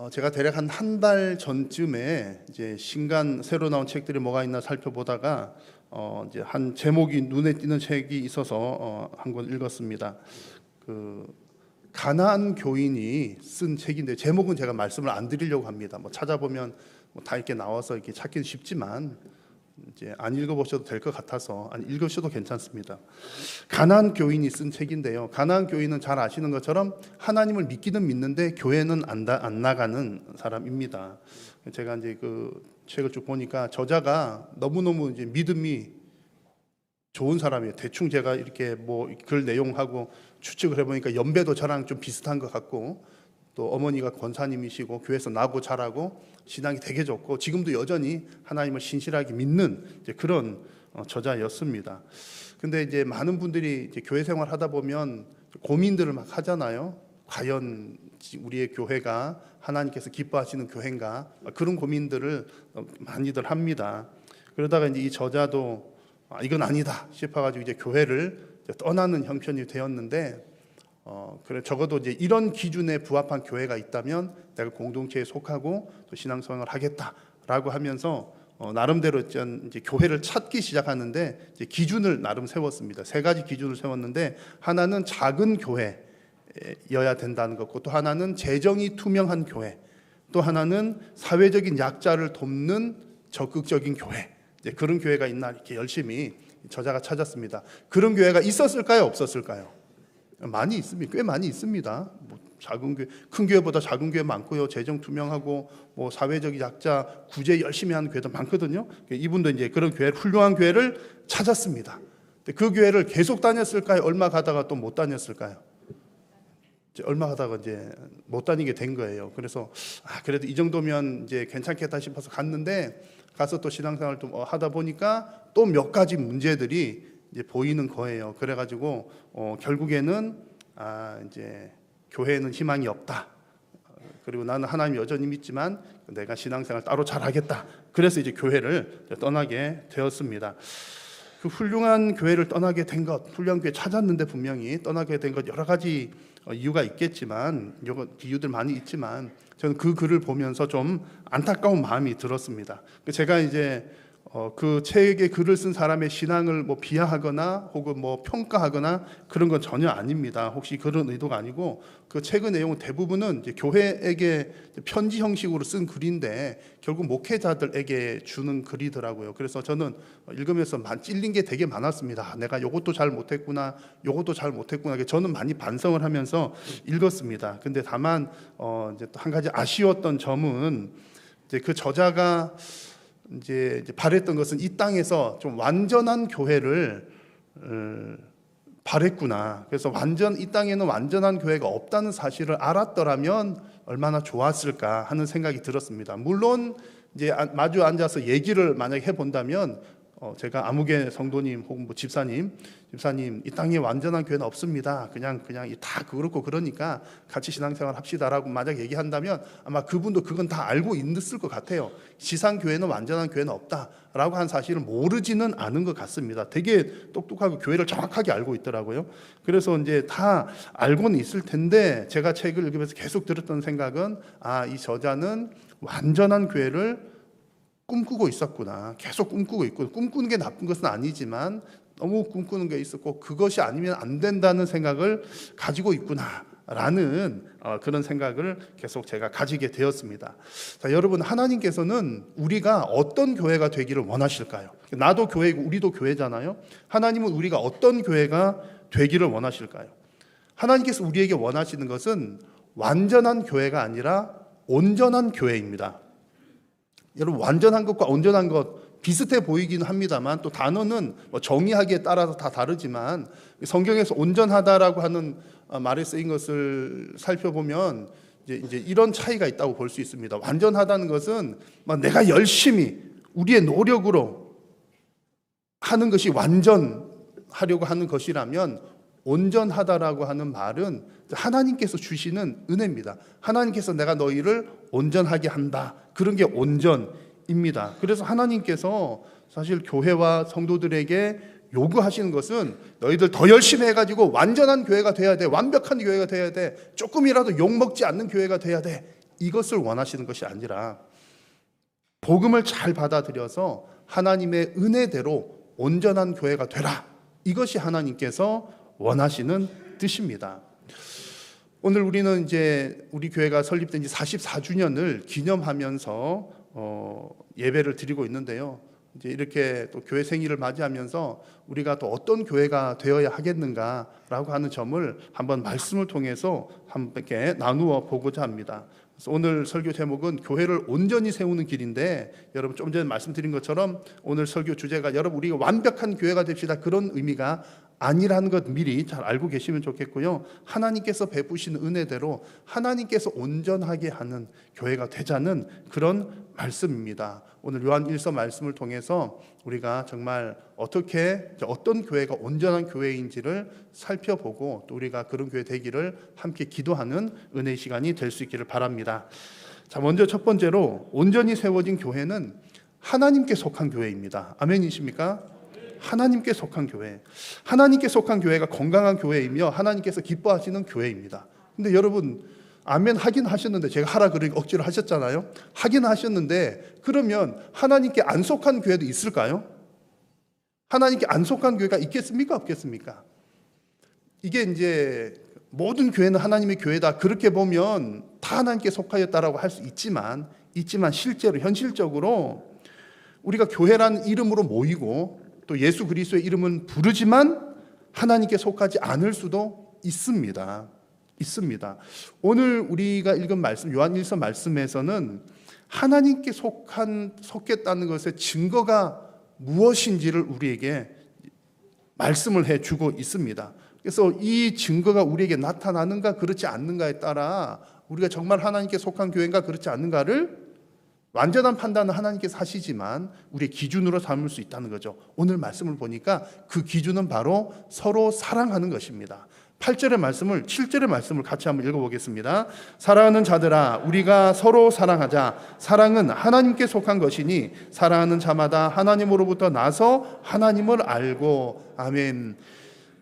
제가 대략 한 달 전쯤에 이제 신간 새로 나온 책들이 뭐가 있나 살펴보다가 이제 한 제목이 눈에 띄는 책이 있어서 한 권 읽었습니다. 그 가나안 교인이 쓴 책인데 제목은 제가 말씀을 안 드리려고 합니다. 뭐 찾아보면 다 이렇게 나와서 이렇게 찾기는 쉽지만 이제 안 읽어보셔도 될 것 같아서 안 읽으셔도 괜찮습니다. 가나안 교인이 쓴 책인데요. 가나안 교인은 잘 아시는 것처럼 하나님을 믿기는 믿는데 교회는 안 나가는 사람입니다. 제가 이제 그 책을 쭉 보니까 저자가 너무너무 이제 믿음이 좋은 사람이에요. 대충 제가 이렇게 뭐 글 내용하고 추측을 해보니까 연배도 저랑 좀 비슷한 것 같고, 또 어머니가 권사님이시고 교회에서 나고 자라고 신앙이 되게 좋고 지금도 여전히 하나님을 신실하게 믿는 이제 그런 저자였습니다. 근데 이제 많은 분들이 이제 교회 생활 하다 보면 고민들을 막 하잖아요. 과연 우리의 교회가 하나님께서 기뻐하시는 교회인가, 그런 고민들을 많이들 합니다. 그러다가 이제 이 저자도 이건 아니다 싶어가지고 이제 교회를 떠나는 형편이 되었는데, 그래 적어도 이제 이런 기준에 부합한 교회가 있다면 내가 공동체에 속하고 또 신앙생활을 하겠다라고 하면서 나름대로 이제 교회를 찾기 시작하는데 이제 기준을 나름 세웠습니다. 세 가지 기준을 세웠는데, 하나는 작은 교회여야 된다는 것고, 또 하나는 재정이 투명한 교회, 또 하나는 사회적인 약자를 돕는 적극적인 교회. 이제 그런 교회가 있나 이렇게 열심히 저자가 찾았습니다. 그런 교회가 있었을까요, 없었을까요? 많이 있습니다. 꽤 많이 있습니다. 뭐 작은 교회, 큰 교회보다 작은 교회 많고요. 재정 투명하고 뭐 사회적 약자 구제 열심히 하는 교회도 많거든요. 이분도 이제 그런 교회, 훌륭한 교회를 찾았습니다. 그 교회를 계속 다녔을까요? 얼마 가다가 또 못 다녔을까요? 얼마 가다가 이제 못 다니게 된 거예요. 그래서 그래도 이 정도면 이제 괜찮겠다 싶어서 갔는데, 가서 또 신앙생활을 좀 하다 보니까 또 몇 가지 문제들이 이제 보이는 거예요. 그래가지고 결국에는 이제 교회에는 희망이 없다. 그리고 나는 하나님 여전히 믿지만 내가 신앙생활 따로 잘하겠다. 그래서 이제 교회를 떠나게 되었습니다. 그 훌륭한 교회를 떠나게 된 것, 훌륭한 교회 찾았는데 분명히 떠나게 된 것 여러 가지 이유가 있겠지만, 이유들 많이 있지만 저는 그 글을 보면서 좀 안타까운 마음이 들었습니다. 제가 이제 그 책에 글을 쓴 사람의 신앙을 뭐 비하하거나 혹은 뭐 평가하거나 그런 건 전혀 아닙니다. 혹시 그런 의도가 아니고, 그 책의 내용은 대부분은 이제 교회에게 편지 형식으로 쓴 글인데 결국 목회자들에게 주는 글이더라고요. 그래서 저는 읽으면서 찔린 게 되게 많았습니다. 내가 요것도 잘 못했구나, 요것도 잘 못했구나. 저는 많이 반성을 하면서 읽었습니다. 근데 다만 이제 또 한 가지 아쉬웠던 점은, 이제 그 저자가 이제 바랬던 것은 이 땅에서 좀 완전한 교회를 바랬구나. 그래서 이 땅에는 완전한 교회가 없다는 사실을 알았더라면 얼마나 좋았을까 하는 생각이 들었습니다. 물론 이제 마주 앉아서 얘기를 만약에 해본다면 제가 아무개 성도님 혹은 뭐 집사님 이 땅에 완전한 교회는 없습니다. 그냥 다 그렇고 그러니까 같이 신앙생활 합시다라고 만약 얘기한다면 아마 그분도 그건 다 알고 있을 것 같아요. 지상 교회는 완전한 교회는 없다라고 한 사실을 모르지는 않은 것 같습니다. 되게 똑똑하고 교회를 정확하게 알고 있더라고요. 그래서 이제 다 알고는 있을 텐데, 제가 책을 읽으면서 계속 들었던 생각은 이 저자는 완전한 교회를 꿈꾸고 있었구나. 계속 꿈꾸고 있고, 꿈꾸는 게 나쁜 것은 아니지만 너무 꿈꾸는 게 있었고 그것이 아니면 안 된다는 생각을 가지고 있구나라는 그런 생각을 계속 제가 가지게 되었습니다. 자, 여러분, 하나님께서는 우리가 어떤 교회가 되기를 원하실까요? 나도 교회이고 우리도 교회잖아요. 하나님은 우리가 어떤 교회가 되기를 원하실까요? 하나님께서 우리에게 원하시는 것은 완전한 교회가 아니라 온전한 교회입니다. 여러분, 완전한 것과 온전한 것 비슷해 보이긴 합니다만, 또 단어는 정의하기에 따라서 다 다르지만 성경에서 온전하다라고 하는 말에 쓰인 것을 살펴보면 이제 이런 차이가 있다고 볼 수 있습니다. 완전하다는 것은 내가 열심히 우리의 노력으로 하는 것이 완전하려고 하는 것이라면, 온전하다라고 하는 말은 하나님께서 주시는 은혜입니다. 하나님께서 내가 너희를 온전하게 한다. 그런 게 온전입니다. 그래서 하나님께서 사실 교회와 성도들에게 요구하시는 것은 너희들 더 열심히 해가지고 완전한 교회가 돼야 돼. 완벽한 교회가 돼야 돼. 조금이라도 욕먹지 않는 교회가 돼야 돼. 이것을 원하시는 것이 아니라 복음을 잘 받아들여서 하나님의 은혜대로 온전한 교회가 되라. 이것이 하나님께서 원하시는 뜻입니다. 오늘 우리는 이제 우리 교회가 설립된 지 44주년을 기념하면서 예배를 드리고 있는데요. 이제 이렇게 또 교회 생일을 맞이하면서 우리가 또 어떤 교회가 되어야 하겠는가라고 하는 점을 한번 말씀을 통해서 함께 나누어 보고자 합니다. 그래서 오늘 설교 제목은 교회를 온전히 세우는 길인데, 여러분 좀 전에 말씀드린 것처럼 오늘 설교 주제가 여러분 우리가 완벽한 교회가 됩시다, 그런 의미가 아니라는 것 미리 잘 알고 계시면 좋겠고요. 하나님께서 베푸시는 은혜대로 하나님께서 온전하게 하는 교회가 되자는 그런 말씀입니다. 오늘 요한 1서 말씀을 통해서 우리가 정말 어떤 교회가 온전한 교회인지를 살펴보고 또 우리가 그런 교회 되기를 함께 기도하는 은혜의 시간이 될 수 있기를 바랍니다. 자, 먼저 첫 번째로 온전히 세워진 교회는 하나님께 속한 교회입니다. 아멘이십니까? 하나님께 속한 교회. 하나님께 속한 교회가 건강한 교회이며 하나님께서 기뻐하시는 교회입니다. 근데 여러분, 아멘 하긴 하셨는데, 제가 하라 그러니까 억지로 하셨잖아요. 하긴 하셨는데, 그러면 하나님께 안 속한 교회도 있을까요? 하나님께 안 속한 교회가 있겠습니까? 없겠습니까? 이게 이제 모든 교회는 하나님의 교회다, 그렇게 보면 다 하나님께 속하였다라고 할 수 있지만 실제로 현실적으로 우리가 교회라는 이름으로 모이고 또 예수 그리스도의 이름은 부르지만 하나님께 속하지 않을 수도 있습니다. 오늘 우리가 읽은 말씀, 요한 1서 말씀에서는 하나님께 속했다는 것의 증거가 무엇인지를 우리에게 말씀을 해주고 있습니다. 그래서 이 증거가 우리에게 나타나는가 그렇지 않는가에 따라 우리가 정말 하나님께 속한 교회인가 그렇지 않는가를 완전한 판단은 하나님께서 하시지만 우리의 기준으로 삼을 수 있다는 거죠. 오늘 말씀을 보니까 그 기준은 바로 서로 사랑하는 것입니다. 8절의 말씀을 7절의 말씀을 같이 한번 읽어보겠습니다. 사랑하는 자들아, 우리가 서로 사랑하자. 사랑은 하나님께 속한 것이니 사랑하는 자마다 하나님으로부터 나서 하나님을 알고. 아멘.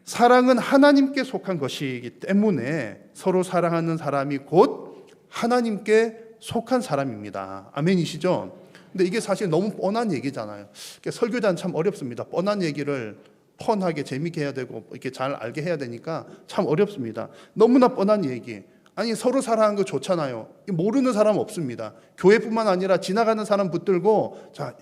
사랑은 하나님께 속한 것이기 때문에 서로 사랑하는 사람이 곧 하나님께 속한 사람입니다. 아멘이시죠? 근데 이게 사실 너무 뻔한 얘기잖아요. 그러니까 설교자는 참 어렵습니다. 뻔한 얘기를 펀하게 재밌게 해야 되고 이렇게 잘 알게 해야 되니까 참 어렵습니다. 너무나 뻔한 얘기. 아니, 서로 사랑하는 거 좋잖아요. 모르는 사람 없습니다. 교회뿐만 아니라 지나가는 사람 붙들고, 자,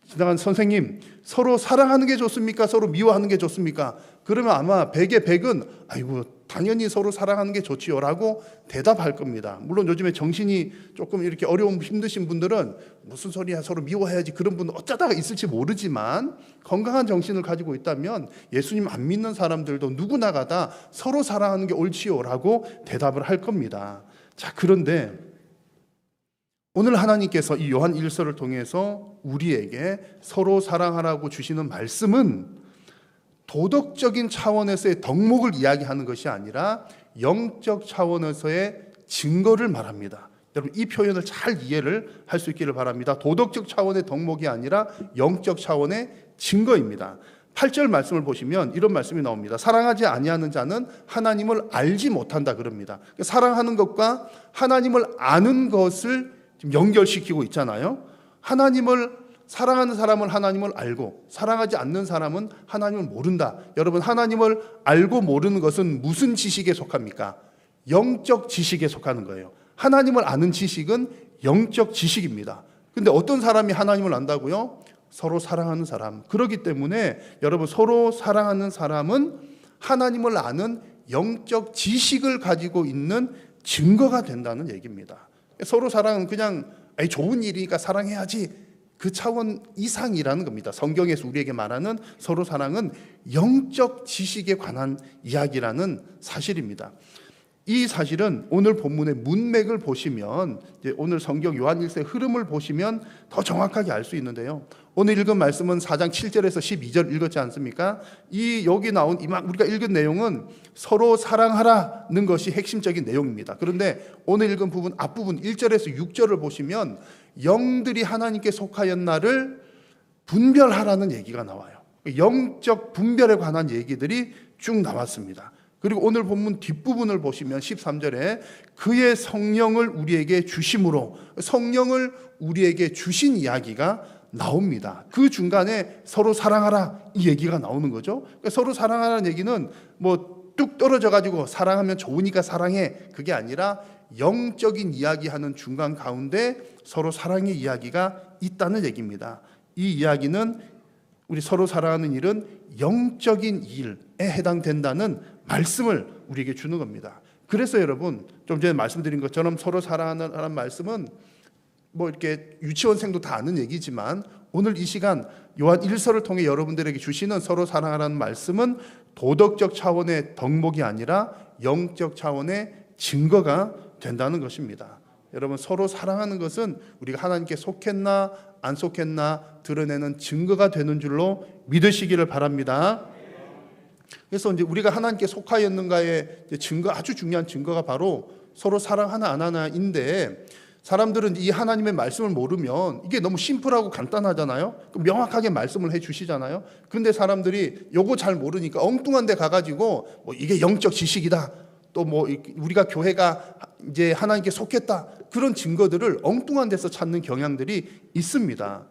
지나가는 선생님, 서로 사랑하는 게 좋습니까? 서로 미워하는 게 좋습니까? 그러면 아마 100에 100은 아이고 당연히 서로 사랑하는 게 좋지요 라고 대답할 겁니다. 물론 요즘에 정신이 조금 이렇게 어려운 힘드신 분들은 무슨 소리야, 서로 미워해야지, 그런 분은 어쩌다가 있을지 모르지만 건강한 정신을 가지고 있다면 예수님 안 믿는 사람들도 누구나가 다 서로 사랑하는 게 옳지요 라고 대답을 할 겁니다. 자, 그런데 오늘 하나님께서 이 요한 1서를 통해서 우리에게 서로 사랑하라고 주시는 말씀은 도덕적인 차원에서의 덕목을 이야기하는 것이 아니라 영적 차원에서의 증거를 말합니다. 여러분, 이 표현을 잘 이해를 할 수 있기를 바랍니다. 도덕적 차원의 덕목이 아니라 영적 차원의 증거입니다. 8절 말씀을 보시면 이런 말씀이 나옵니다. 사랑하지 아니하는 자는 하나님을 알지 못한다 그럽니다. 사랑하는 것과 하나님을 아는 것을 지금 연결시키고 있잖아요. 사랑하는 사람은 하나님을 알고 사랑하지 않는 사람은 하나님을 모른다. 여러분, 하나님을 알고 모르는 것은 무슨 지식에 속합니까? 영적 지식에 속하는 거예요. 하나님을 아는 지식은 영적 지식입니다. 근데 어떤 사람이 하나님을 안다고요? 서로 사랑하는 사람. 그렇기 때문에 여러분, 서로 사랑하는 사람은 하나님을 아는 영적 지식을 가지고 있는 증거가 된다는 얘기입니다. 서로 사랑은 그냥 좋은 일이니까 사랑해야지, 그 차원 이상이라는 겁니다. 성경에서 우리에게 말하는 서로 사랑은 영적 지식에 관한 이야기라는 사실입니다. 이 사실은 오늘 본문의 문맥을 보시면, 오늘 성경 요한 1서의 흐름을 보시면 더 정확하게 알 수 있는데요. 오늘 읽은 말씀은 4장 7절에서 12절 읽었지 않습니까? 여기 나온 우리가 읽은 내용은 서로 사랑하라는 것이 핵심적인 내용입니다. 그런데 오늘 읽은 부분 앞부분 1절에서 6절을 보시면 영들이 하나님께 속하였나를 분별하라는 얘기가 나와요. 영적 분별에 관한 얘기들이 쭉 나왔습니다. 그리고 오늘 본문 뒷부분을 보시면 13절에 그의 성령을 우리에게 주심으로, 성령을 우리에게 주신 이야기가 나옵니다. 그 중간에 서로 사랑하라 이 얘기가 나오는 거죠. 그러니까 서로 사랑하라는 얘기는 뭐 뚝 떨어져 가지고 사랑하면 좋으니까 사랑해, 그게 아니라 영적인 이야기하는 중간 가운데 서로 사랑의 이야기가 있다는 얘기입니다. 이 이야기는 우리 서로 사랑하는 일은 영적인 일에 해당된다는 말씀을 우리에게 주는 겁니다. 그래서 여러분, 좀 전에 말씀드린 것처럼 서로 사랑하는 말씀은 뭐 이렇게 유치원생도 다 아는 얘기지만 오늘 이 시간 요한 1서를 통해 여러분들에게 주시는 서로 사랑하라는 말씀은 도덕적 차원의 덕목이 아니라 영적 차원의 증거가 된다는 것입니다. 여러분, 서로 사랑하는 것은 우리가 하나님께 속했나 안 속했나 드러내는 증거가 되는 줄로 믿으시기를 바랍니다. 그래서 이제 우리가 하나님께 속하였는가의 증거, 아주 중요한 증거가 바로 서로 사랑하나 안 하나인데, 사람들은 이 하나님의 말씀을 모르면 이게 너무 심플하고 간단하잖아요. 명확하게 말씀을 해 주시잖아요. 그런데 사람들이 요거 잘 모르니까 엉뚱한 데 가가지고 뭐 이게 영적 지식이다, 또 뭐 우리가 교회가 이제 하나님께 속했다, 그런 증거들을 엉뚱한 데서 찾는 경향들이 있습니다.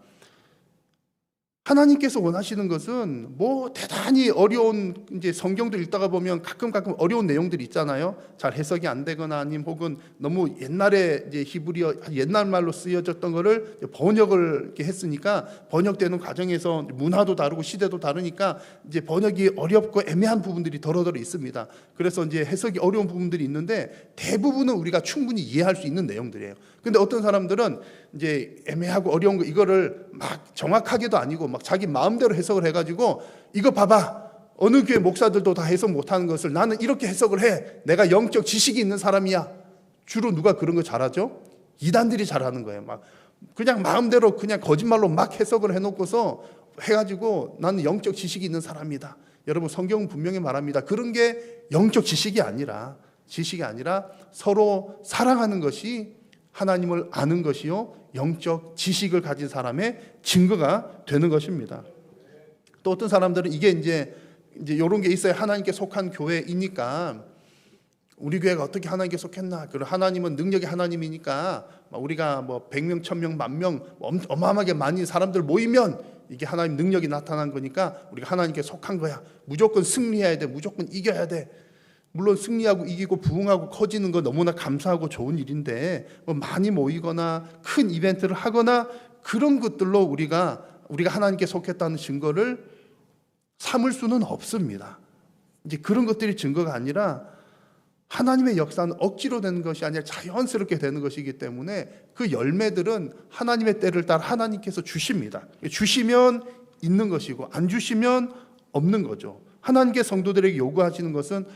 하나님께서 원하시는 것은 뭐 대단히 어려운, 이제 성경도 읽다가 보면 가끔 어려운 내용들이 있잖아요. 잘 해석이 안 되거나 아니면 혹은 너무 옛날에 이제 히브리어 옛날 말로 쓰여졌던 거를 번역을 이렇게 했으니까 번역되는 과정에서 문화도 다르고 시대도 다르니까 이제 번역이 어렵고 애매한 부분들이 더러더러 있습니다. 그래서 이제 해석이 어려운 부분들이 있는데 대부분은 우리가 충분히 이해할 수 있는 내용들이에요. 근데 어떤 사람들은 이제 애매하고 어려운 거 이거를 막 정확하게도 아니고 막 자기 마음대로 해석을 해가지고 이거 봐봐, 어느 교회 목사들도 다 해석 못하는 것을 나는 이렇게 해석을 해, 내가 영적 지식이 있는 사람이야. 주로 누가 그런 거 잘하죠? 이단들이 잘하는 거예요. 막 그냥 마음대로 그냥 거짓말로 막 해석을 해놓고서 해가지고 나는 영적 지식이 있는 사람이다. 여러분, 성경은 분명히 말합니다. 그런 게 영적 지식이 아니라 서로 사랑하는 것이 하나님을 아는 것이요 영적 지식을 가진 사람의 증거가 되는 것입니다. 또 어떤 사람들은 이게 이제 이런 게 있어야 하나님께 속한 교회이니까, 우리 교회가 어떻게 하나님께 속했나, 그리고 하나님은 능력의 하나님이니까 우리가 뭐 100명, 1000명, 10,000명 어마어마하게 많은 사람들 모이면 이게 하나님 능력이 나타난 거니까 우리가 하나님께 속한 거야. 무조건 승리해야 돼, 무조건 이겨야 돼. 물론 승리하고 이기고 부흥하고 커지는 거 너무나 감사하고 좋은 일인데, 뭐 많이 모이거나 큰 이벤트를 하거나 그런 것들로 우리가 하나님께 속했다는 증거를 삼을 수는 없습니다. 이제 그런 것들이 증거가 아니라 하나님의 역사는 억지로 되는 것이 아니라 자연스럽게 되는 것이기 때문에 그 열매들은 하나님의 때를 따라 하나님께서 주십니다. 주시면 있는 것이고 안 주시면 없는 거죠. 하나님께 성도들에게 요구하시는 것은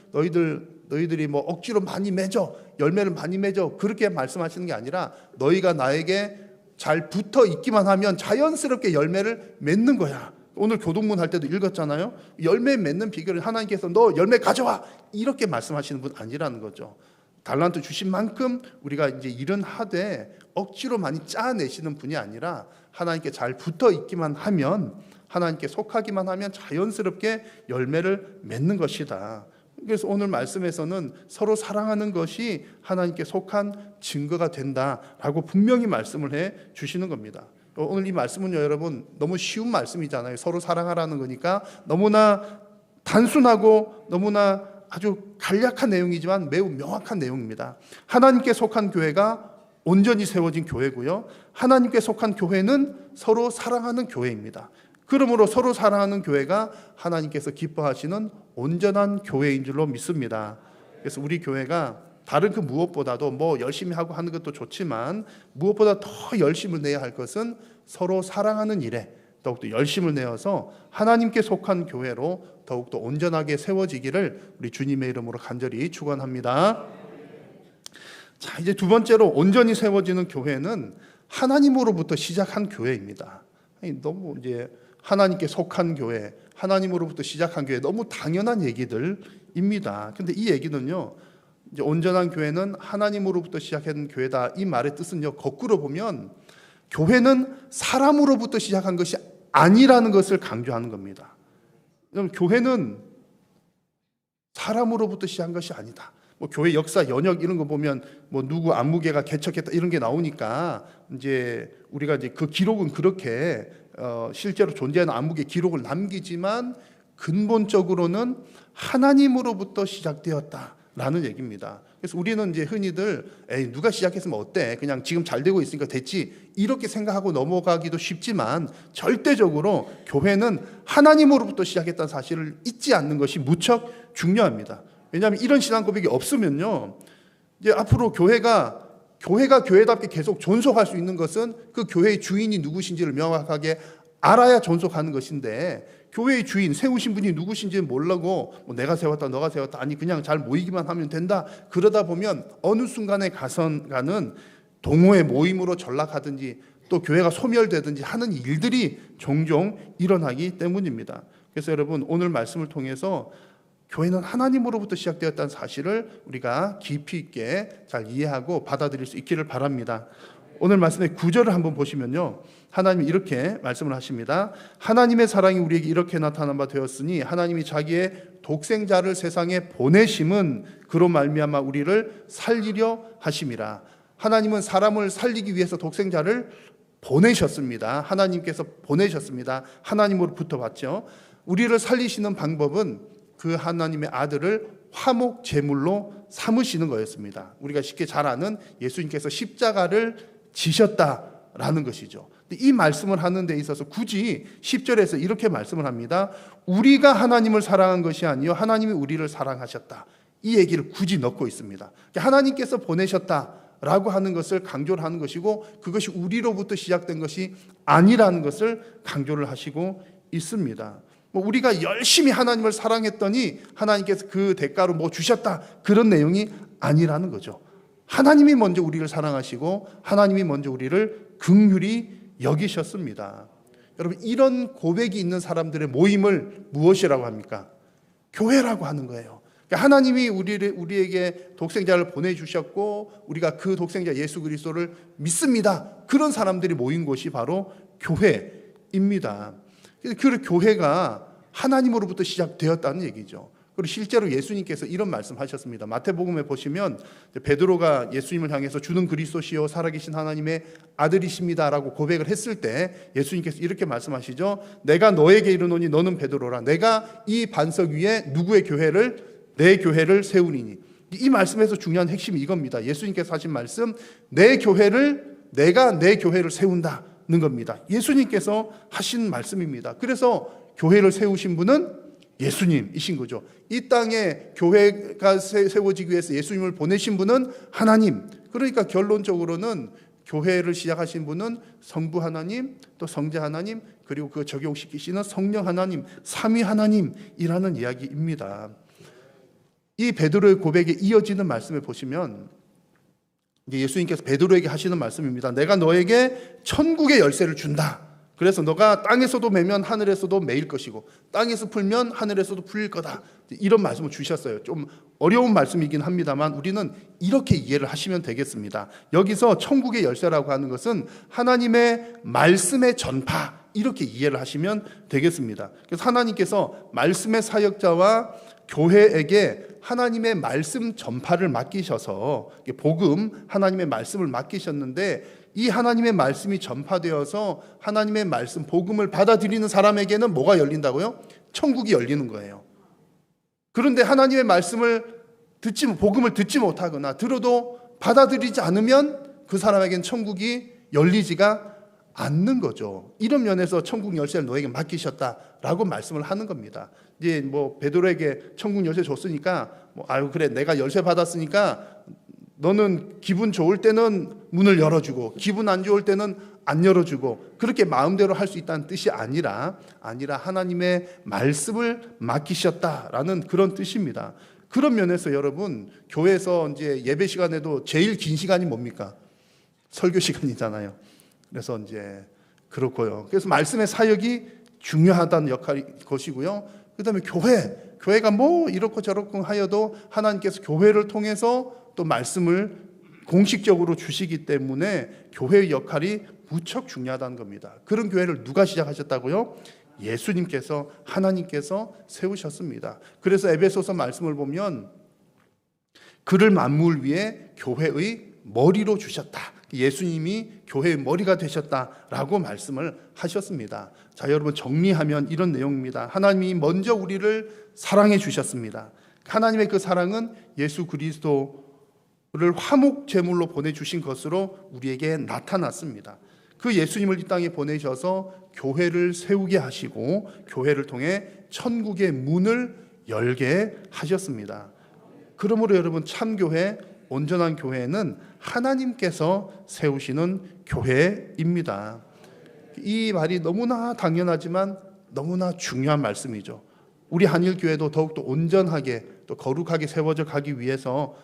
너희들이 뭐 억지로 많이 맺어, 열매를 많이 맺어, 그렇게 말씀하시는 게 아니라 너희가 나에게 잘 붙어 있기만 하면 자연스럽게 열매를 맺는 거야. 오늘 교동문 할 때도 읽었잖아요. 열매 맺는 비결을 하나님께서 너 열매 가져와, 이렇게 말씀하시는 분 아니라는 거죠. 달란트 주신 만큼 우리가 이제 일은 하되 억지로 많이 짜내시는 분이 아니라 하나님께 잘 붙어 있기만 하면, 하나님께 속하기만 하면 자연스럽게 열매를 맺는 것이다. 그래서 오늘 말씀에서는 서로 사랑하는 것이 하나님께 속한 증거가 된다라고 분명히 말씀을 해 주시는 겁니다. 오늘 이 말씀은요, 여러분, 너무 쉬운 말씀이잖아요. 서로 사랑하라는 거니까 너무나 단순하고 너무나 아주 간략한 내용이지만 매우 명확한 내용입니다. 하나님께 속한 교회가 온전히 세워진 교회고요, 하나님께 속한 교회는 서로 사랑하는 교회입니다. 그러므로 서로 사랑하는 교회가 하나님께서 기뻐하시는 온전한 교회인 줄로 믿습니다. 그래서 우리 교회가 다른 그 무엇보다도 뭐 열심히 하고 하는 것도 좋지만 무엇보다 더 열심을 내야 할 것은 서로 사랑하는 일에 더욱더 열심을 내어서 하나님께 속한 교회로 더욱더 온전하게 세워지기를 우리 주님의 이름으로 간절히 축원합니다. 자, 이제 두 번째로 온전히 세워지는 교회는 하나님으로부터 시작한 교회입니다. 너무 이제 하나님께 속한 교회, 하나님으로부터 시작한 교회, 너무 당연한 얘기들입니다. 근데 이 얘기는요, 이제 온전한 교회는 하나님으로부터 시작한 교회다, 이 말의 뜻은요, 거꾸로 보면 교회는 사람으로부터 시작한 것이 아니라는 것을 강조하는 겁니다. 교회는 사람으로부터 시작한 것이 아니다. 뭐 교회 역사 연역 이런 거 보면 뭐 누구 안무개가 개척했다 이런 게 나오니까 이제 우리가 이제 그 기록은 그렇게 실제로 존재하는 안무개 기록을 남기지만 근본적으로는 하나님으로부터 시작되었다라는 얘기입니다. 그래서 우리는 이제 흔히들 에이 누가 시작했으면 어때? 그냥 지금 잘 되고 있으니까 됐지. 이렇게 생각하고 넘어가기도 쉽지만 절대적으로 교회는 하나님으로부터 시작했다는 사실을 잊지 않는 것이 무척 중요합니다. 왜냐하면 이런 신앙 고백이 없으면요, 이제 앞으로 교회가 교회답게 계속 존속할 수 있는 것은 그 교회의 주인이 누구신지를 명확하게 알아야 존속하는 것인데, 교회의 주인 세우신 분이 누구신지 모르고 뭐 내가 세웠다 너가 세웠다 아니 그냥 잘 모이기만 하면 된다, 그러다 보면 어느 순간에 가는 동호회 모임으로 전락하든지 또 교회가 소멸되든지 하는 일들이 종종 일어나기 때문입니다. 그래서 여러분, 오늘 말씀을 통해서 교회는 하나님으로부터 시작되었다는 사실을 우리가 깊이 있게 잘 이해하고 받아들일 수 있기를 바랍니다. 오늘 말씀의 9절을 한번 보시면요, 하나님이 이렇게 말씀을 하십니다. 하나님의 사랑이 우리에게 이렇게 나타난 바 되었으니 하나님이 자기의 독생자를 세상에 보내심은 그로 말미암아 우리를 살리려 하심이라. 하나님은 사람을 살리기 위해서 독생자를 보내셨습니다. 하나님께서 보내셨습니다. 하나님으로부터 받죠. 우리를 살리시는 방법은 그 하나님의 아들을 화목 제물로 삼으시는 거였습니다. 우리가 쉽게 잘 아는 예수님께서 십자가를 지셨다라는 것이죠. 이 말씀을 하는 데 있어서 굳이 10절에서 이렇게 말씀을 합니다. 우리가 하나님을 사랑한 것이 아니요 하나님이 우리를 사랑하셨다. 이 얘기를 굳이 넣고 있습니다. 하나님께서 보내셨다라고 하는 것을 강조를 하는 것이고, 그것이 우리로부터 시작된 것이 아니라는 것을 강조를 하시고 있습니다. 우리가 열심히 하나님을 사랑했더니 하나님께서 그 대가로 뭐 주셨다, 그런 내용이 아니라는 거죠. 하나님이 먼저 우리를 사랑하시고 하나님이 먼저 우리를 긍휼히 여기셨습니다. 여러분, 이런 고백이 있는 사람들의 모임을 무엇이라고 합니까? 교회라고 하는 거예요. 그러니까 하나님이 우리에게 독생자를 보내주셨고 우리가 그 독생자 예수 그리스도를 믿습니다. 그런 사람들이 모인 곳이 바로 교회입니다. 그 교회가 하나님으로부터 시작되었다는 얘기죠. 그리고 실제로 예수님께서 이런 말씀하셨습니다. 마태복음에 보시면 베드로가 예수님을 향해서 주는 그리스도시요 살아계신 하나님의 아들이십니다라고 고백을 했을 때 예수님께서 이렇게 말씀하시죠. 내가 너에게 이르노니 너는 베드로라. 내가 이 반석 위에 누구의 교회를? 내 교회를 세우리니. 이 말씀에서 중요한 핵심이 이겁니다. 예수님께서 하신 말씀, 내가 내 교회를 세운다는 겁니다. 예수님께서 하신 말씀입니다. 그래서 교회를 세우신 분은 예수님이신 거죠. 이 땅에 교회가 세워지기 위해서 예수님을 보내신 분은 하나님. 그러니까 결론적으로는 교회를 시작하신 분은 성부 하나님, 또 성자 하나님, 그리고 그 적용시키시는 성령 하나님, 삼위 하나님이라는 이야기입니다. 이 베드로의 고백에 이어지는 말씀을 보시면 예수님께서 베드로에게 하시는 말씀입니다. 내가 너에게 천국의 열쇠를 준다. 그래서 너가 땅에서도 매면 하늘에서도 매일 것이고 땅에서 풀면 하늘에서도 풀릴 거다. 이런 말씀을 주셨어요. 좀 어려운 말씀이긴 합니다만 우리는 이렇게 이해를 하시면 되겠습니다. 여기서 천국의 열쇠라고 하는 것은 하나님의 말씀의 전파, 이렇게 이해를 하시면 되겠습니다. 그래서 하나님께서 말씀의 사역자와 교회에게 하나님의 말씀 전파를 맡기셔서 복음, 하나님의 말씀을 맡기셨는데, 이 하나님의 말씀이 전파되어서 하나님의 말씀, 복음을 받아들이는 사람에게는 뭐가 열린다고요? 천국이 열리는 거예요. 그런데 하나님의 말씀을 복음을 듣지 못하거나 들어도 받아들이지 않으면 그 사람에게는 천국이 열리지가 않는 거죠. 이런 면에서 천국 열쇠를 너에게 맡기셨다라고 말씀을 하는 겁니다. 이제 뭐 베드로에게 천국 열쇠 줬으니까 아유 그래 내가 열쇠 받았으니까 너는 기분 좋을 때는 문을 열어주고 기분 안 좋을 때는 안 열어주고 그렇게 마음대로 할 수 있다는 뜻이 아니라 하나님의 말씀을 맡기셨다라는 그런 뜻입니다. 그런 면에서 여러분, 교회에서 이제 예배 시간에도 제일 긴 시간이 뭡니까? 설교 시간이잖아요. 그래서 이제 그렇고요. 그래서 말씀의 사역이 중요하다는 것이고요. 그다음에 교회가 뭐 이렇고 저렇고 하여도 하나님께서 교회를 통해서 또 말씀을 공식적으로 주시기 때문에 교회의 역할이 무척 중요하다는 겁니다. 그런 교회를 누가 시작하셨다고요? 예수님께서, 하나님께서 세우셨습니다. 그래서 에베소서 말씀을 보면 그를 만물 위에 교회의 머리로 주셨다. 예수님이 교회의 머리가 되셨다라고 말씀을 하셨습니다. 자, 여러분 정리하면 이런 내용입니다. 하나님이 먼저 우리를 사랑해 주셨습니다. 하나님의 그 사랑은 예수 그리스도를 화목 제물로 보내주신 것으로 우리에게 나타났습니다. 그 예수님을 이 땅에 보내셔서 교회를 세우게 하시고 교회를 통해 천국의 문을 열게 하셨습니다. 그러므로 여러분 참교회, 온전한 교회는 하나님께서 세우시는 교회입니다. 이 말이 너무나 당연하지만 너무나 중요한 말씀이죠. 우리 한일교회도 더욱더 온전하게 또 거룩하게 세워져 가기 위해서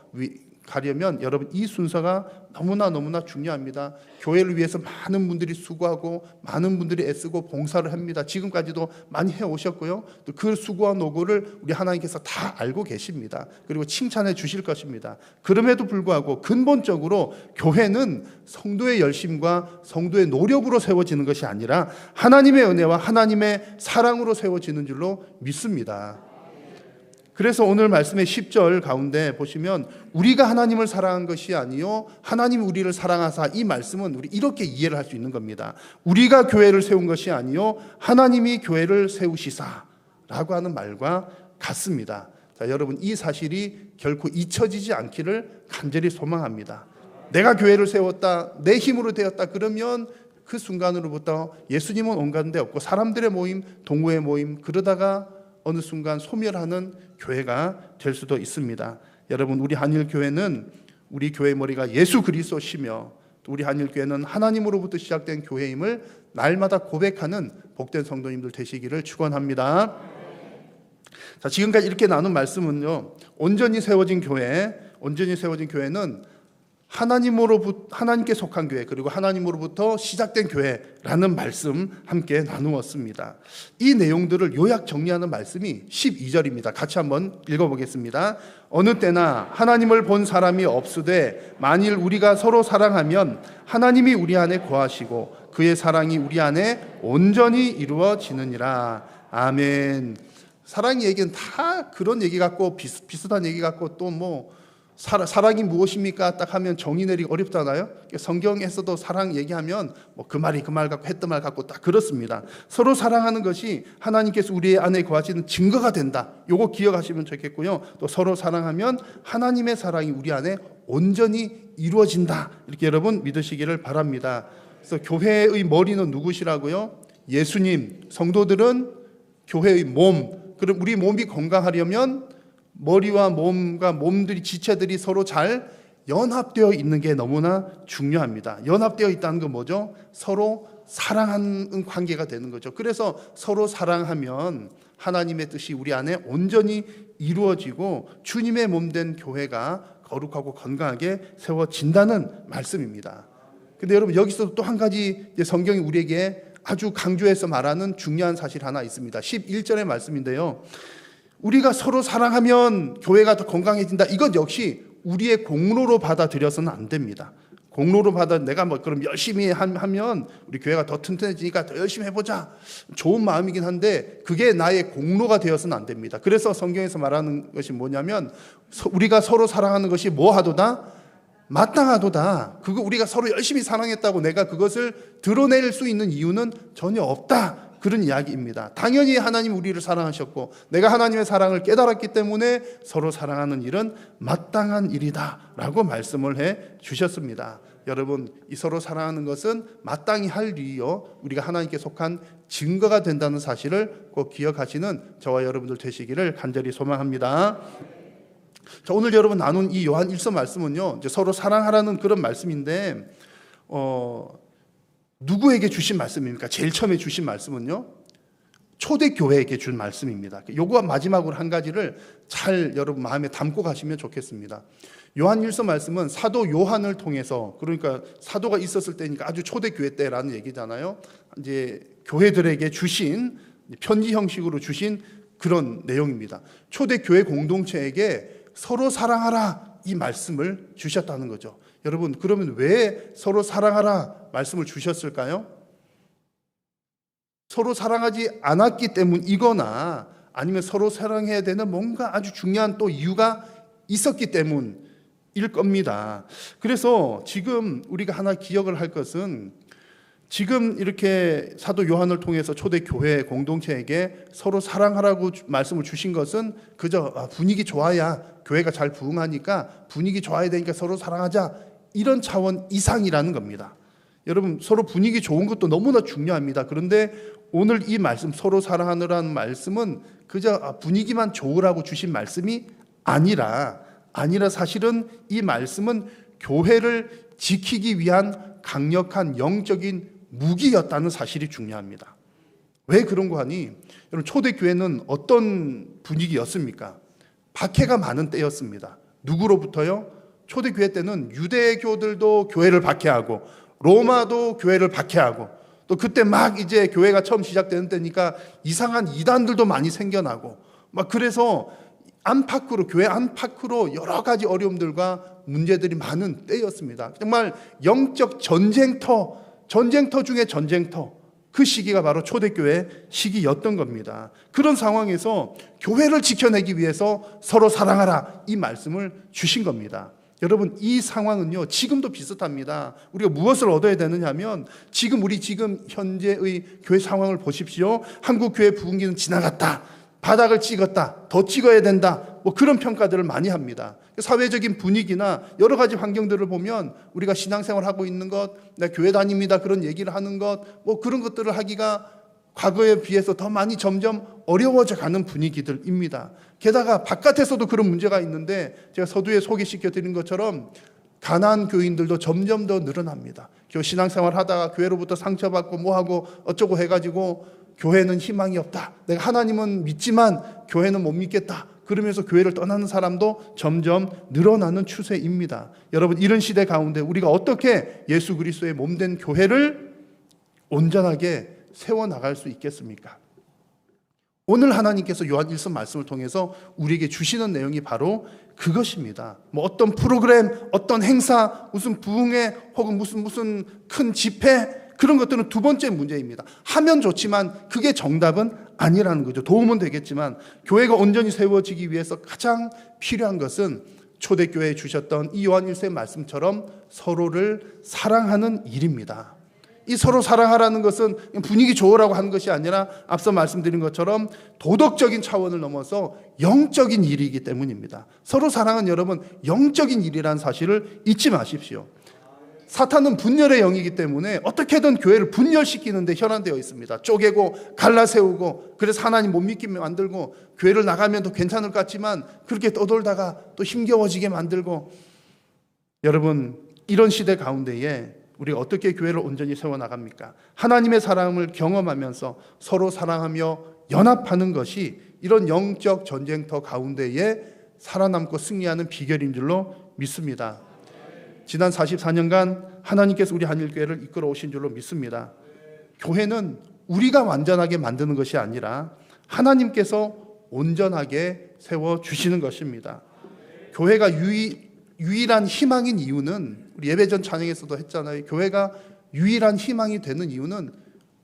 가려면 여러분 이 순서가 너무나 중요합니다. 교회를 위해서 많은 분들이 수고하고 많은 분들이 애쓰고 봉사를 합니다. 지금까지도 많이 해오셨고요. 또 그 수고와 노고를 우리 하나님께서 다 알고 계십니다. 그리고 칭찬해 주실 것입니다. 그럼에도 불구하고 근본적으로 교회는 성도의 열심과 성도의 노력으로 세워지는 것이 아니라 하나님의 은혜와 하나님의 사랑으로 세워지는 줄로 믿습니다. 그래서 오늘 말씀의 10절 가운데 보시면 우리가 하나님을 사랑한 것이 아니요 하나님이 우리를 사랑하사, 이 말씀은 우리 이렇게 이해를 할 수 있는 겁니다. 우리가 교회를 세운 것이 아니요 하나님이 교회를 세우시사 라고 하는 말과 같습니다. 자, 여러분 이 사실이 결코 잊혀지지 않기를 간절히 소망합니다. 내가 교회를 세웠다, 내 힘으로 되었다 그러면 그 순간으로부터 예수님은 온갖 데 없고 사람들의 모임, 동호회 모임, 그러다가 어느 순간 소멸하는 교회가 될 수도 있습니다. 여러분 우리 한일교회는 우리 교회의 머리가 예수 그리스도시며 또 우리 한일교회는 하나님으로부터 시작된 교회임을 날마다 고백하는 복된 성도님들 되시기를 축원합니다. 자, 지금까지 이렇게 나눈 말씀은요, 온전히 세워진 교회는 하나님께 속한 교회, 그리고 하나님으로부터 시작된 교회라는 말씀 함께 나누었습니다. 이 내용들을 요약 정리하는 말씀이 12절입니다. 같이 한번 읽어보겠습니다. 어느 때나 하나님을 본 사람이 없으되 만일 우리가 서로 사랑하면 하나님이 우리 안에 거하시고 그의 사랑이 우리 안에 온전히 이루어지느니라. 아멘. 사랑 얘기는 다 그런 얘기 같고 비슷한 얘기 같고 또 사랑이 무엇입니까? 딱 하면 정의 내리기 어렵잖아요. 성경에서도 사랑 얘기하면 그 말 갖고 했던 말 갖고 딱 그렇습니다. 서로 사랑하는 것이 하나님께서 우리 안에 거하시는 증거가 된다. 요거 기억하시면 좋겠고요. 또 서로 사랑하면 하나님의 사랑이 우리 안에 온전히 이루어진다. 이렇게 여러분 믿으시기를 바랍니다. 그래서 교회의 머리는 누구시라고요? 예수님. 성도들은 교회의 몸. 그럼 우리 몸이 건강하려면 머리와 몸과 몸들이 지체들이 서로 잘 연합되어 있는 게 너무나 중요합니다. 연합되어 있다는 건 뭐죠? 서로 사랑하는 관계가 되는 거죠. 그래서 서로 사랑하면 하나님의 뜻이 우리 안에 온전히 이루어지고 주님의 몸된 교회가 거룩하고 건강하게 세워진다는 말씀입니다. 근데 여러분 여기서 또 한 가지 성경이 우리에게 아주 강조해서 말하는 중요한 사실 하나 있습니다. 11절의 말씀인데요, 우리가 서로 사랑하면 교회가 더 건강해진다. 이건 역시 우리의 공로로 받아들여서는 안 됩니다. 공로로 내가 그럼 열심히 하면 우리 교회가 더 튼튼해지니까 더 열심히 해보자. 좋은 마음이긴 한데 그게 나의 공로가 되어서는 안 됩니다. 그래서 성경에서 말하는 것이 뭐냐면 우리가 서로 사랑하는 것이 뭐하도다? 마땅하도다. 그거 우리가 서로 열심히 사랑했다고 내가 그것을 드러낼 수 있는 이유는 전혀 없다. 그런 이야기입니다. 당연히 하나님 우리를 사랑하셨고 내가 하나님의 사랑을 깨달았기 때문에 서로 사랑하는 일은 마땅한 일이다 라고 말씀을 해 주셨습니다. 여러분 이 서로 사랑하는 것은 마땅히 할 일이요 우리가 하나님께 속한 증거가 된다는 사실을 꼭 기억하시는 저와 여러분들 되시기를 간절히 소망합니다. 자, 오늘 여러분 나눈 이 요한 1서 말씀은요 이제 서로 사랑하라는 그런 말씀인데 누구에게 주신 말씀입니까? 제일 처음에 주신 말씀은요 초대교회에게 준 말씀입니다. 요거 마지막으로 한 가지를 잘 여러분 마음에 담고 가시면 좋겠습니다. 요한 1서 말씀은 사도 요한을 통해서, 그러니까 사도가 있었을 때니까 아주 초대교회 때라는 얘기잖아요. 이제 교회들에게 주신 편지 형식으로 주신 그런 내용입니다. 초대교회 공동체에게 서로 사랑하라 이 말씀을 주셨다는 거죠. 여러분 그러면 왜 서로 사랑하라 말씀을 주셨을까요? 서로 사랑하지 않았기 때문이거나 아니면 서로 사랑해야 되는 뭔가 아주 중요한 또 이유가 있었기 때문일 겁니다. 그래서 지금 우리가 하나 기억을 할 것은 지금 이렇게 사도 요한을 통해서 초대교회 공동체에게 서로 사랑하라고 말씀을 주신 것은 그저 분위기 좋아야 교회가 잘 부흥하니까 분위기 좋아야 되니까 서로 사랑하자, 이런 차원 이상이라는 겁니다. 여러분, 서로 분위기 좋은 것도 너무나 중요합니다. 그런데 오늘 이 말씀, 서로 사랑하느라는 말씀은 그저 분위기만 좋으라고 주신 말씀이 아니라 사실은 이 말씀은 교회를 지키기 위한 강력한 영적인 무기였다는 사실이 중요합니다. 왜 그런가 하니, 여러분, 초대교회는 어떤 분위기였습니까? 박해가 많은 때였습니다. 누구로부터요? 초대교회 때는 유대교들도 교회를 박해하고 로마도 교회를 박해하고, 또 그때 막 이제 교회가 처음 시작되는 때니까 이상한 이단들도 많이 생겨나고, 막 그래서 안팎으로, 교회 안팎으로 여러 가지 어려움들과 문제들이 많은 때였습니다. 정말 영적 전쟁터 중에 전쟁터, 그 시기가 바로 초대교회 시기였던 겁니다. 그런 상황에서 교회를 지켜내기 위해서 서로 사랑하라, 이 말씀을 주신 겁니다. 여러분, 이 상황은요 지금도 비슷합니다. 우리가 무엇을 얻어야 되느냐 하면, 우리 현재의 교회 상황을 보십시오. 한국 교회 부흥기는 지나갔다, 바닥을 찍었다, 더 찍어야 된다, 그런 평가들을 많이 합니다. 사회적인 분위기나 여러 가지 환경들을 보면 우리가 신앙생활하고 있는 것, 나 교회 다닙니다, 그런 얘기를 하는 것, 그런 것들을 하기가 과거에 비해서 더 많이 점점 어려워져 가는 분위기들입니다. 게다가 바깥에서도 그런 문제가 있는데, 제가 서두에 소개시켜 드린 것처럼 가난한 교인들도 점점 더 늘어납니다. 신앙생활 하다가 교회로부터 상처받고 뭐하고 어쩌고 해가지고 교회는 희망이 없다, 내가 하나님은 믿지만 교회는 못 믿겠다, 그러면서 교회를 떠나는 사람도 점점 늘어나는 추세입니다. 여러분, 이런 시대 가운데 우리가 어떻게 예수 그리스도의 몸된 교회를 온전하게 세워나갈 수 있겠습니까? 오늘 하나님께서 요한 1서 말씀을 통해서 우리에게 주시는 내용이 바로 그것입니다. 어떤 프로그램, 어떤 행사, 무슨 부흥회 혹은 무슨 큰 집회, 그런 것들은 두 번째 문제입니다. 하면 좋지만 그게 정답은 아니라는 거죠. 도움은 되겠지만 교회가 온전히 세워지기 위해서 가장 필요한 것은 초대교회에 주셨던 이 요한 1서의 말씀처럼 서로를 사랑하는 일입니다. 이 서로 사랑하라는 것은 분위기 좋으라고 하는 것이 아니라 앞서 말씀드린 것처럼 도덕적인 차원을 넘어서 영적인 일이기 때문입니다. 서로 사랑은 여러분 영적인 일이라는 사실을 잊지 마십시오. 사탄은 분열의 영이기 때문에 어떻게든 교회를 분열시키는 데 현안되어 있습니다. 쪼개고 갈라세우고, 그래서 하나님 못 믿게 만들고, 교회를 나가면 더 괜찮을 것 같지만 그렇게 떠돌다가 또 힘겨워지게 만들고. 여러분, 이런 시대 가운데에 우리가 어떻게 교회를 온전히 세워나갑니까? 하나님의 사랑을 경험하면서 서로 사랑하며 연합하는 것이 이런 영적 전쟁터 가운데에 살아남고 승리하는 비결인 줄로 믿습니다. 지난 44년간 하나님께서 우리 한일교회를 이끌어 오신 줄로 믿습니다. 교회는 우리가 완전하게 만드는 것이 아니라 하나님께서 온전하게 세워주시는 것입니다. 교회가 유일한 희망인 이유는, 우리 예배전 찬양에서도 했잖아요. 교회가 유일한 희망이 되는 이유는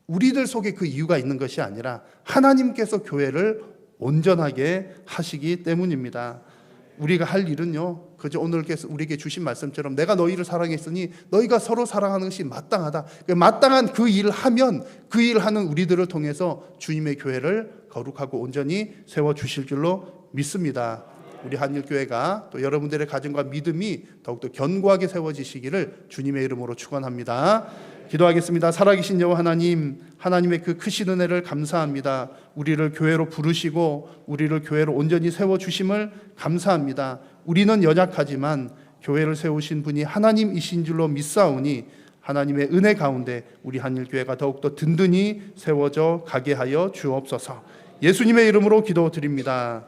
우리들 속에 그 이유가 있는 것이 아니라 하나님께서 교회를 온전하게 하시기 때문입니다. 우리가 할 일은요, 그저 오늘께서 우리에게 주신 말씀처럼 내가 너희를 사랑했으니 너희가 서로 사랑하는 것이 마땅하다. 마땅한 그 일을 하면 그 일을 하는 우리들을 통해서 주님의 교회를 거룩하고 온전히 세워주실 줄로 믿습니다. 우리 한일교회가 또 여러분들의 가정과 믿음이 더욱더 견고하게 세워지시기를 주님의 이름으로 축원합니다. 기도하겠습니다. 살아계신 여호와 하나님, 하나님의 그 크신 은혜를 감사합니다. 우리를 교회로 부르시고 우리를 교회로 온전히 세워주심을 감사합니다. 우리는 연약하지만 교회를 세우신 분이 하나님이신 줄로 믿사오니 하나님의 은혜 가운데 우리 한일교회가 더욱더 든든히 세워져 가게 하여 주옵소서. 예수님의 이름으로 기도드립니다.